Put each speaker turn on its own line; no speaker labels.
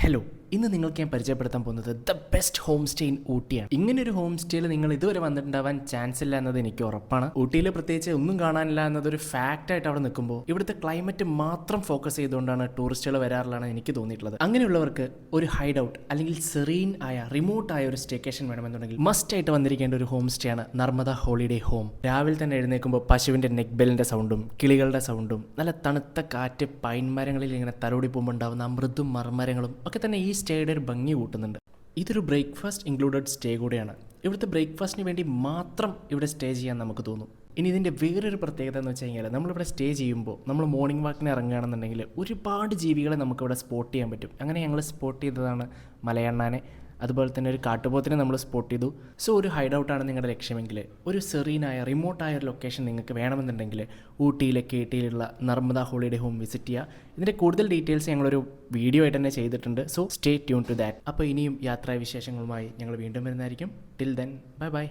Hello, ഇന്ന് നിങ്ങൾക്ക് ഞാൻ പരിചയപ്പെടുത്താൻ പോകുന്നത് the best home stay in ഊട്ടിയാണ്. ഇങ്ങനൊരു ഹോം സ്റ്റേയിൽ നിങ്ങൾ ഇതുവരെ വന്നിട്ടുണ്ടാവാൻ ചാൻസ് ഇല്ല എന്നത് എനിക്ക് ഉറപ്പാണ്. ഊട്ടിയിൽ പ്രത്യേകിച്ച് ഒന്നും കാണാനില്ല എന്നതൊരു ഫാക്റ്റ് ആയിട്ട് അവിടെ നിൽക്കുമ്പോൾ ഇവിടുത്തെ ക്ലൈമറ്റ് മാത്രം ഫോക്കസ് ചെയ്തുകൊണ്ടാണ് ടൂറിസ്റ്റുകൾ വരാറുള്ളതാണ് എനിക്ക് തോന്നിയിട്ടുള്ളത്. അങ്ങനെയുള്ളവർക്ക് ഒരു ഹൈഡ് ഔട്ട് അല്ലെങ്കിൽ സെറീൻ ആയ റിമോട്ട് ആയ ഒരു സ്റ്റേക്കേഷൻ വേണമെന്നുണ്ടെങ്കിൽ മസ്റ്റ് ആയിട്ട് വന്നിരിക്കേണ്ട ഒരു ഹോം സ്റ്റേ ആണ് നർമ്മദ ഹോളിഡേ ഹോം. രാവിലെ തന്നെ എഴുന്നേൽക്കുമ്പോൾ പശുവിൻ്റെ നെക്ക് ബെല്ലിൻ്റെ സൗണ്ടും കിളികളുടെ സൗണ്ടും നല്ല തണുത്ത കാറ്റ് പൈൻ മരങ്ങളിൽ ഇങ്ങനെ തലോടി പോകുമ്പോൾ ഉണ്ടാകുന്ന മൃദും മർമരങ്ങളും ഒക്കെ തന്നെ ഈ സ്റ്റേയുടെ ഒരു ഭംഗി കൂട്ടുന്നുണ്ട്. ഇതൊരു ബ്രേക്ക്ഫാസ്റ്റ് ഇൻക്ലൂഡഡ് സ്റ്റേ കൂടെയാണ്. ഇവിടുത്തെ ബ്രേക്ക്ഫാസ്റ്റിന് വേണ്ടി മാത്രം ഇവിടെ സ്റ്റേ ചെയ്യാൻ നമുക്ക് തോന്നും. ഇനി ഇതിൻ്റെ വേറൊരു പ്രത്യേകത എന്ന് വെച്ച് കഴിഞ്ഞാൽ നമ്മളിവിടെ സ്റ്റേ ചെയ്യുമ്പോൾ നമ്മൾ മോർണിംഗ് വാക്കിന് ഇറങ്ങുകയാണെന്നുണ്ടെങ്കിൽ ഒരുപാട് ജീവികളെ നമുക്കിവിടെ സ്പോട്ട് ചെയ്യാൻ പറ്റും. അങ്ങനെ ഞങ്ങൾ സ്പോട്ട് ചെയ്തതാണ് മലയണ്ണാനെ, അതുപോലെ തന്നെ ഒരു കാട്ടുപോത്തിനെ നമ്മൾ സ്പോട്ട് ചെയ്തു. സോ ഒരു ഹൈഡ് ഔട്ടാണ് നിങ്ങളുടെ ലക്ഷ്യമെങ്കിൽ, ഒരു സെറീനായ റിമോട്ടായ ഒരു ലൊക്കേഷൻ നിങ്ങൾക്ക് വേണമെന്നുണ്ടെങ്കിൽ ഊട്ടിയിലെ കേട്ടിയിലുള്ള നർമ്മദ ഹോളിഡേ ഹോം വിസിറ്റ് ചെയ്യുക. ഇതിൻ്റെ കൂടുതൽ ഡീറ്റെയിൽസ് ഞങ്ങളൊരു വീഡിയോ ആയിട്ട് തന്നെ ചെയ്തിട്ടുണ്ട്. So stay tune to that. അപ്പോൾ ഇനിയും യാത്രാ വിശേഷങ്ങളുമായി ഞങ്ങൾ വീണ്ടും വരുന്നതായിരിക്കും. Till then bye by.